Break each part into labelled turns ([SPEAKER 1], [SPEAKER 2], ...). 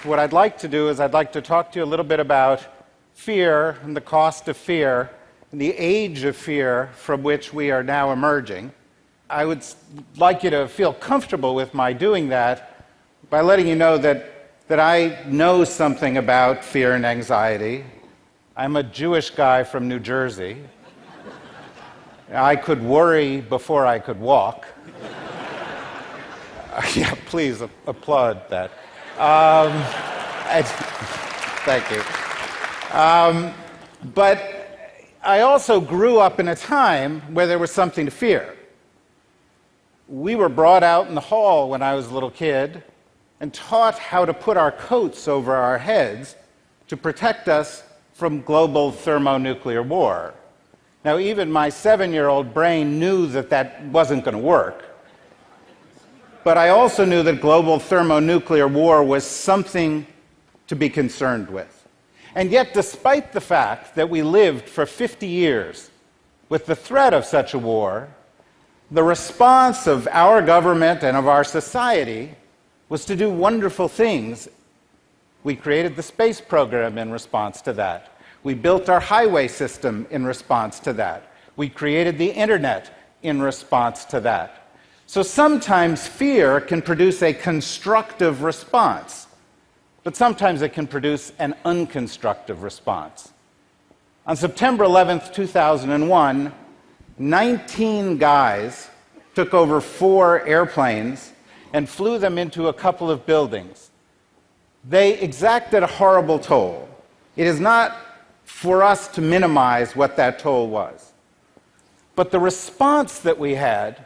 [SPEAKER 1] What I'd like to do is I'd like to talk to you a little bit about fear and the cost of fear and the age of fear from which we are now emerging. I would like you to feel comfortable with my doing that by letting you know that I know something about fear and anxiety. I'm a Jewish guy from New Jersey. I could worry before I could walk. Yeah, please applaud that. Thank you. But I also grew up in a time where there was something to fear. We were brought out in the hall when I was a little kid and taught how to put our coats over our heads to protect us from global thermonuclear war. Now, even my 7-year-old brain knew that that wasn't going to work. But I also knew that global thermonuclear war was something to be concerned with. And yet, despite the fact that we lived for 50 years with the threat of such a war, the response of our government and of our society was to do wonderful things. We created the space program in response to that. We built our highway system in response to that. We created the internet in response to that. So sometimes fear can produce a constructive response, but sometimes it can produce an unconstructive response. On September 11th, 2001, 19 guys took over 4 airplanes and flew them into a couple of buildings. They exacted a horrible toll. It is not for us to minimize what that toll was. But the response that we had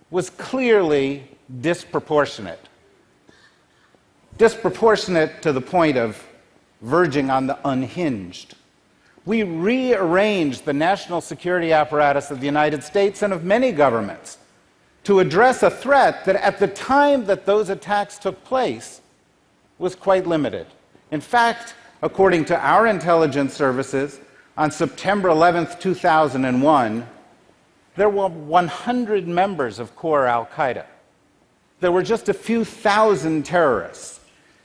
[SPEAKER 1] was clearly disproportionate. Disproportionate to the point of verging on the unhinged. We rearranged the national security apparatus of the United States and of many governments to address a threat that at the time that those attacks took place was quite limited. In fact, according to our intelligence services, on September 11th, 2001, there were 100 members of core al-Qaeda. There were just a few thousand terrorists.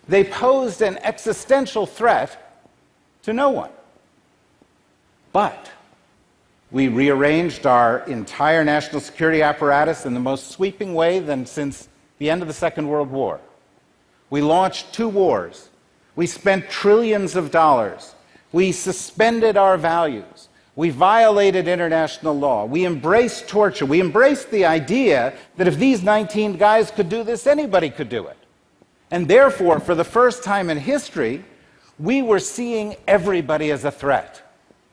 [SPEAKER 1] They posed an existential threat to no one. But we rearranged our entire national security apparatus in the most sweeping way than since the end of the Second World War. We launched 2 wars. We spent trillions of dollars. We suspended our values. We violated international law. We embraced torture. We embraced the idea that if these 19 guys could do this, anybody could do it. And therefore, for the first time in history, we were seeing everybody as a threat.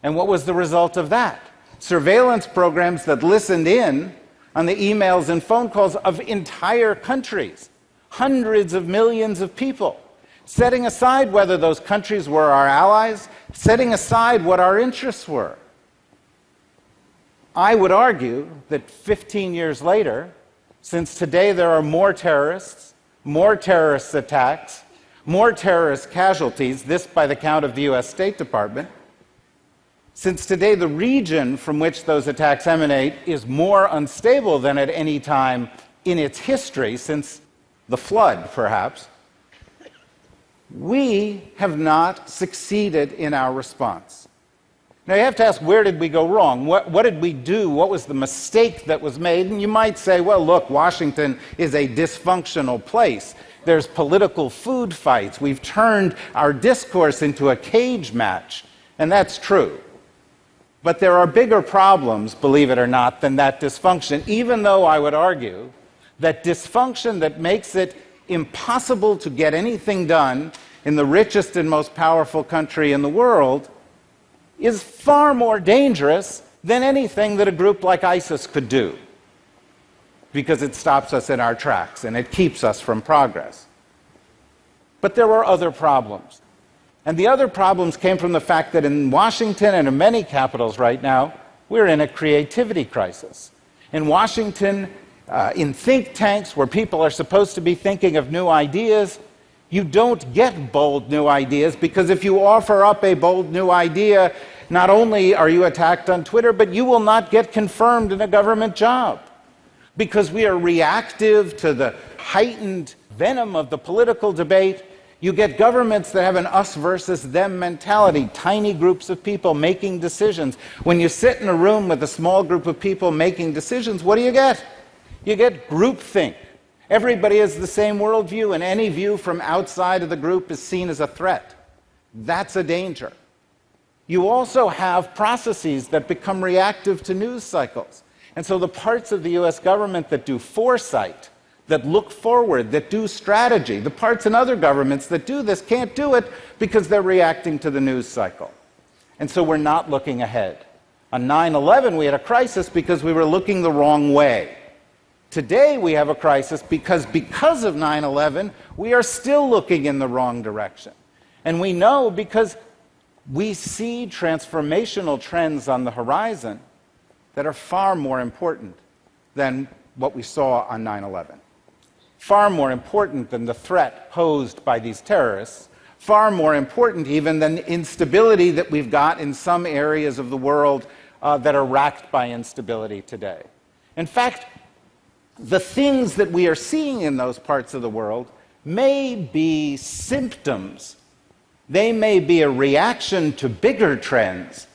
[SPEAKER 1] And what was the result of that? Surveillance programs that listened in on the emails and phone calls of entire countries, hundreds of millions of people, setting aside whether those countries were our allies, setting aside what our interests were. I would argue that 15 years later, since today there are more terrorists, more terrorist attacks, more terrorist casualties, this by the count of the US State Department, since today the region from which those attacks emanate is more unstable than at any time in its history, since the flood, perhaps, we have not succeeded in our response. Now, you have to ask, where did we go wrong? What did we do? What was the mistake that was made? And you might say, well, look, Washington is a dysfunctional place. There's political food fights. We've turned our discourse into a cage match. And that's true. But there are bigger problems, believe it or not, than that dysfunction, even though I would argue that dysfunction that makes it impossible to get anything done in the richest and most powerful country in the world is far more dangerous than anything that a group like ISIS could do, because it stops us in our tracks and it keeps us from progress. But there were other problems. And the other problems came from the fact that in Washington and in many capitals right now, we're in a creativity crisis. In Washington, in think tanks where people are supposed to be thinking of new ideas, you don't get bold new ideas, because if you offer up a bold new idea, Not only are you attacked on Twitter, but you will not get confirmed in a government job because we are reactive to the heightened venom of the political debate. You get governments that have an us versus them mentality, tiny groups of people making decisions. When you sit in a room with a small group of people making decisions, what do you get? You get groupthink. Everybody has the same worldview, and any view from outside of the group is seen as a threat. That's a danger. You also have processes that become reactive to news cycles. And so the parts of the US government that do foresight, that look forward, that do strategy, the parts in other governments that do this can't do it because they're reacting to the news cycle. And so we're not looking ahead. On 9/11, we had a crisis because we were looking the wrong way. Today, we have a crisis because of 9/11, we are still looking in the wrong direction. And we know because we see transformational trends on the horizon that are far more important than what we saw on 9/11. Far more important than the threat posed by these terrorists, far more important even than the instability that we've got in some areas of the world that are racked by instability today. In fact, the things that we are seeing in those parts of the world may be symptoms. They may be a reaction to bigger trends.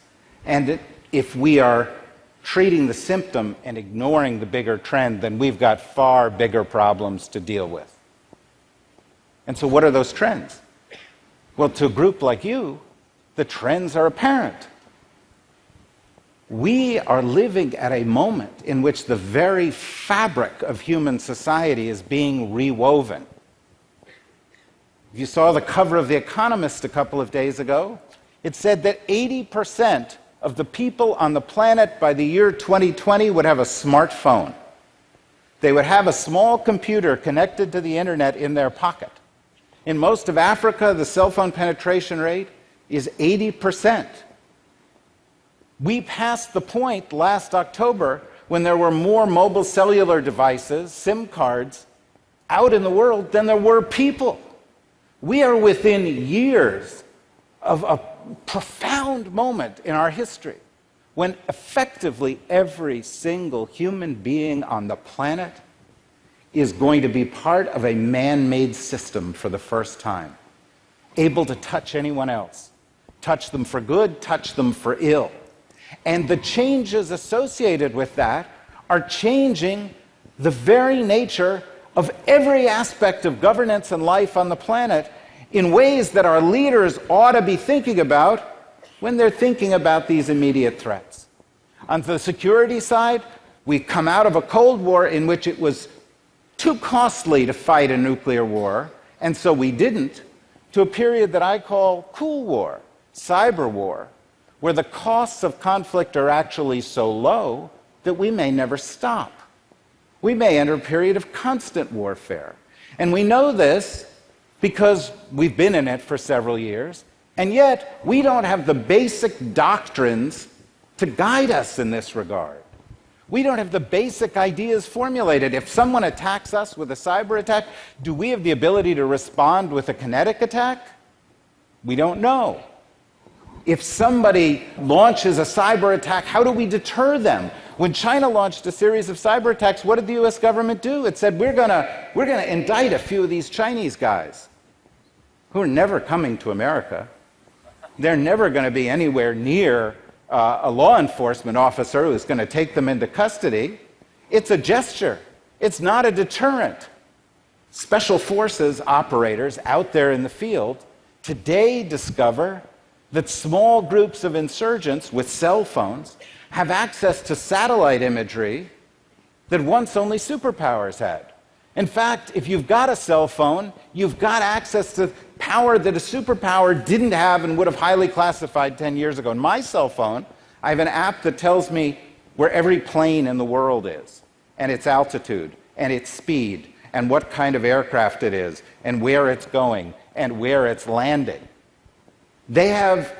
[SPEAKER 1] And if we are treating the symptom and ignoring the bigger trend, then we've got far bigger problems to deal with. And so what are those trends? Well, to a group like you, the trends are apparent. We are living at a moment in which the very fabric of human society is being rewoven. If you saw the cover of The Economist a couple of days ago, it said that 80% of the people on the planet by the year 2020 would have a smartphone. They would have a small computer connected to the internet in their pocket. In most of Africa, the cell phone penetration rate is 80%. We passed the point last October when there were more mobile cellular devices, SIM cards, out in the world than there were people. We are within years of a profound moment in our history when effectively every single human being on the planet is going to be part of a man-made system for the first time, able to touch anyone else, touch them for good, touch them for ill. And the changes associated with that are changing the very nature of every aspect of governance and life on the planet in ways that our leaders ought to be thinking about when they're thinking about these immediate threats. On the security side, we come out of a Cold War in which it was too costly to fight a nuclear war, and so we didn't, to a period that I call cool war, cyber war, where the costs of conflict are actually so low that we may never stop. We may enter a period of constant warfare. And we know this because we've been in it for several years, and yet we don't have the basic doctrines to guide us in this regard. We don't have the basic ideas formulated. If someone attacks us with a cyber attack, do we have the ability to respond with a kinetic attack? We don't know. If somebody launches a cyber attack, how do we deter them? When China launched a series of cyber attacks, what did the US government do? It said, we're gonna indict a few of these Chinese guys who are never coming to America. They're never going to be anywhere near a law enforcement officer who's going to take them into custody. It's a gesture. It's not a deterrent. Special forces operators out there in the field today discover that small groups of insurgents with cell phones have access to satellite imagery that once only superpowers had. In fact, if you've got a cell phone, you've got access to power that a superpower didn't have and would have highly classified 10 years ago. In my cell phone, I have an app that tells me where every plane in the world is, and its altitude, and its speed, and what kind of aircraft it is, and where it's going, and where it's landing. They have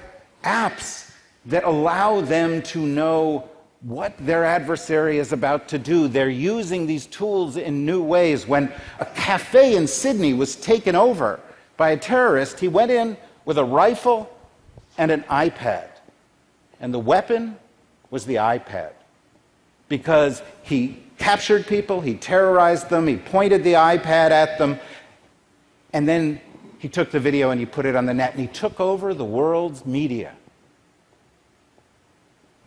[SPEAKER 1] apps that allow them to know what their adversary is about to do. They're using these tools in new ways. When a cafe in Sydney was taken over by a terrorist, he went in with a rifle and an iPad. And the weapon was the iPad. Because he captured people, he terrorized them, he pointed the iPad at them, and then he took the video and he put it on the net, and he took over the world's media.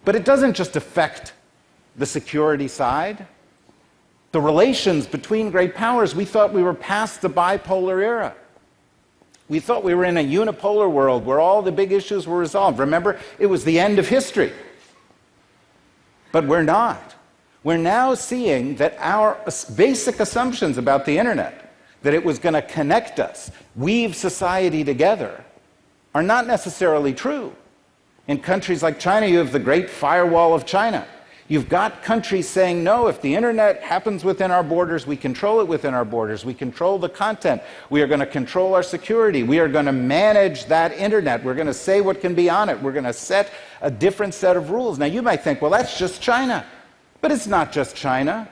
[SPEAKER 1] But it doesn't just affect the security side. The relations between great powers, we thought we were past the bipolar era. We thought we were in a unipolar world where all the big issues were resolved. Remember, it was the end of history. But we're not. We're now seeing that our basic assumptions about the internet, that it was going to connect us, weave society together, are not necessarily true. In countries like China, you have the Great Firewall of China. You've got countries saying, no, if the internet happens within our borders, we control it within our borders. We control the content. We are going to control our security. We are going to manage that internet. We're going to say what can be on it. We're going to set a different set of rules. Now, you might think, well, that's just China. But it's not just China.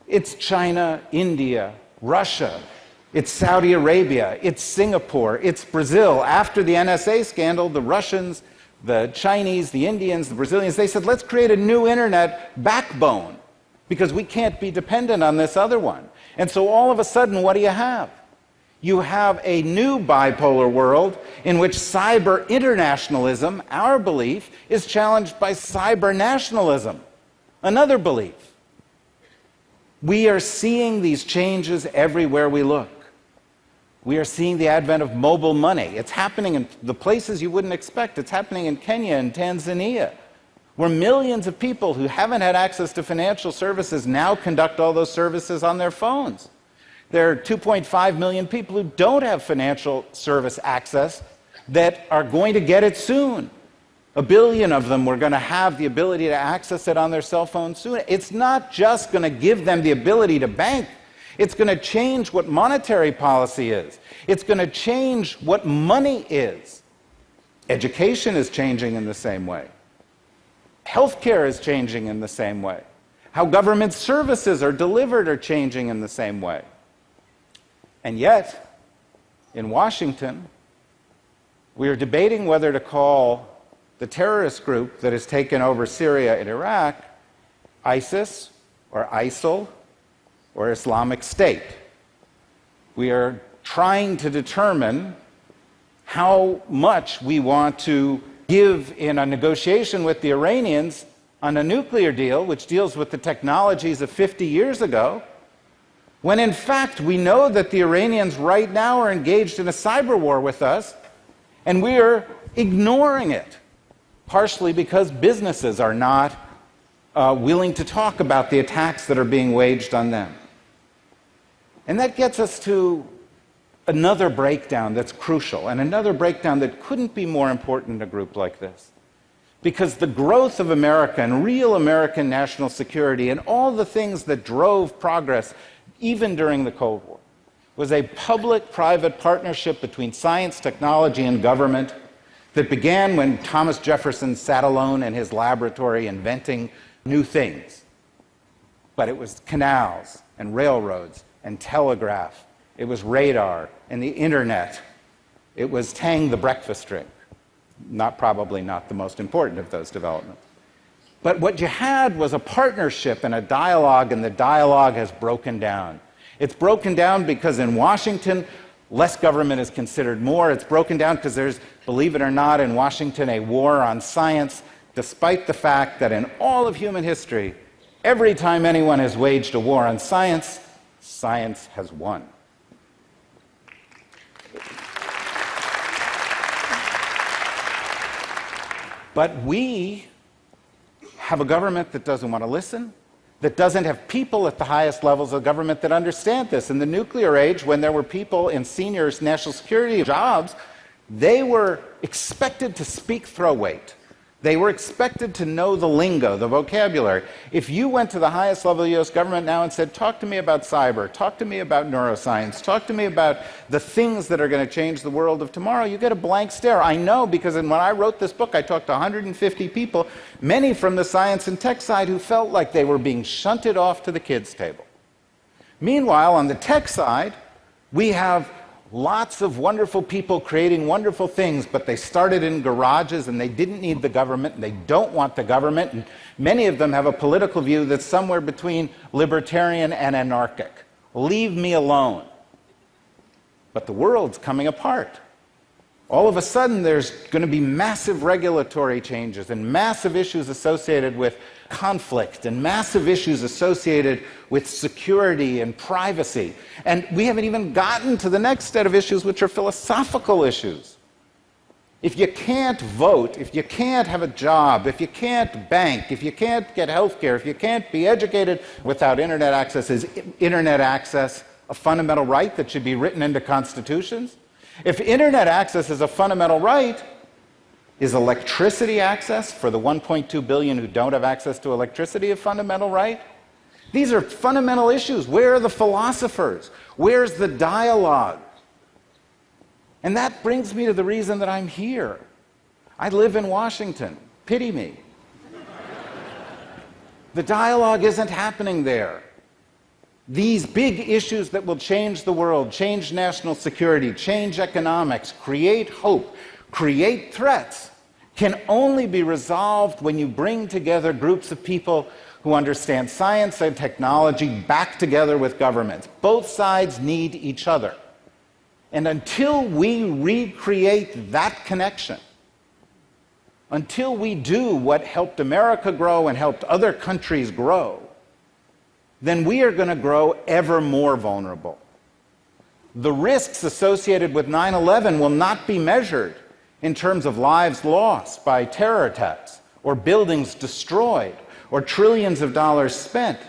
[SPEAKER 1] It's China, India, Russia. It's Saudi Arabia. It's Singapore. It's Brazil. After the NSA scandal, the Russians, the Chinese, the Indians, the Brazilians, they said, let's create a new internet backbone because we can't be dependent on this other one. And so all of a sudden, what do you have? You have a new bipolar world in which cyber internationalism, our belief, is challenged by cyber nationalism, another belief. We are seeing these changes everywhere we look. We are seeing the advent of mobile money. It's happening in the places you wouldn't expect. It's happening in Kenya and Tanzania, where millions of people who haven't had access to financial services now conduct all those services on their phones. There are 2.5 million people who don't have financial service access that are going to get it soon. 1 billion of them were going to have the ability to access it on their cell phone soon. It's not just going to give them the ability to bank. It's going to change what monetary policy is. It's going to change what money is. Education is changing in the same way. Healthcare is changing in the same way. How government services are delivered are changing in the same way. And yet, in Washington, we are debating whether to call the terrorist group that has taken over Syria and Iraq ISIS or ISIL or Islamic State. We are trying to determine how much we want to give in a negotiation with the Iranians on a nuclear deal, which deals with the technologies of 50 years ago, when in fact we know that the Iranians right now are engaged in a cyber war with us, and we are ignoring it, partially because businesses are not willing to talk about the attacks that are being waged on them. And that gets us to another breakdown that's crucial, and another breakdown that couldn't be more important in a group like this. Because the growth of America and real American national security and all the things that drove progress, even during the Cold War, was a public-private partnership between science, technology, and government that began when Thomas Jefferson sat alone in his laboratory inventing new things. But it was canals and railroads and telegraph. It was radar and the internet. It was Tang the breakfast drink. Probably not the most important of those developments. But what you had was a partnership and a dialogue, and the dialogue has broken down. It's broken down because in Washington, less government is considered more. It's broken down because there's, believe it or not, in Washington, a war on science, despite the fact that in all of human history, every time anyone has waged a war on science, science has won. But we have a government that doesn't want to listen, that doesn't have people at the highest levels of government that understand this. In the nuclear age, when there were people in senior national security jobs, they were expected to speak throw weight. They were expected to know the lingo, the vocabulary. If you went to the highest level of the US government now and said, talk to me about cyber, talk to me about neuroscience, talk to me about the things that are going to change the world of tomorrow, you get a blank stare. I know, because when I wrote this book, I talked to 150 people, many from the science and tech side, who felt like they were being shunted off to the kids' table. Meanwhile, on the tech side, we have Lots of wonderful people creating wonderful things, but they started in garages and they didn't need the government and they don't want the government, and many of them have a political view that's somewhere between libertarian and anarchic. Leave me alone. But the world's coming apart. All of a sudden, there's going to be massive regulatory changes and massive issues associated with conflict and massive issues associated with security and privacy. And we haven't even gotten to the next set of issues, which are philosophical issues. If you can't vote, if you can't have a job, if you can't bank, if you can't get health care, if you can't be educated without internet access, is internet access a fundamental right that should be written into constitutions? If internet access is a fundamental right, is electricity access for the 1.2 billion who don't have access to electricity a fundamental right? These are fundamental issues. Where are the philosophers? Where's the dialogue? And that brings me to the reason that I'm here. I live in Washington. Pity me. The dialogue isn't happening there. These big issues that will change the world, change national security, change economics, create hope, create threats, can only be resolved when you bring together groups of people who understand science and technology back together with governments. Both sides need each other. And until we recreate that connection, until we do what helped America grow and helped other countries grow, then we are going to grow ever more vulnerable. The risks associated with 9/11 will not be measured in terms of lives lost by terror attacks, or buildings destroyed, or trillions of dollars spent.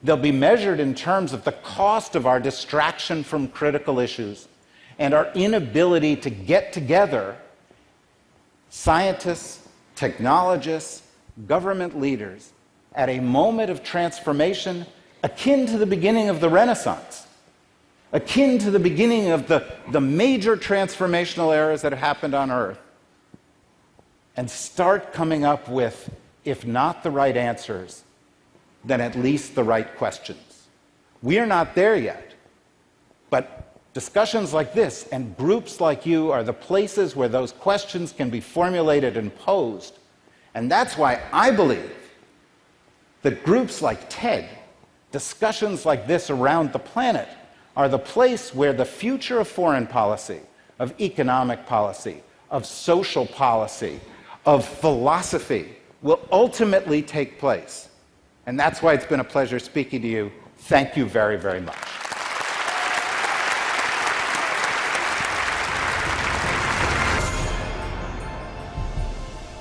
[SPEAKER 1] They'll be measured in terms of the cost of our distraction from critical issues and our inability to get together, scientists, technologists, government leaders, at a moment of transformation akin to the beginning of the Renaissance, akin to the beginning of the major transformational eras that have happened on Earth, and start coming up with, if not the right answers, then at least the right questions. We are not there yet, but discussions like this and groups like you are the places where those questions can be formulated and posed. And that's why I believe that groups like TED, discussions like this around the planet, are the place where the future of foreign policy, of economic policy, of social policy, of philosophy will ultimately take place. And that's why it's been a pleasure speaking to you. Thank you very, very much.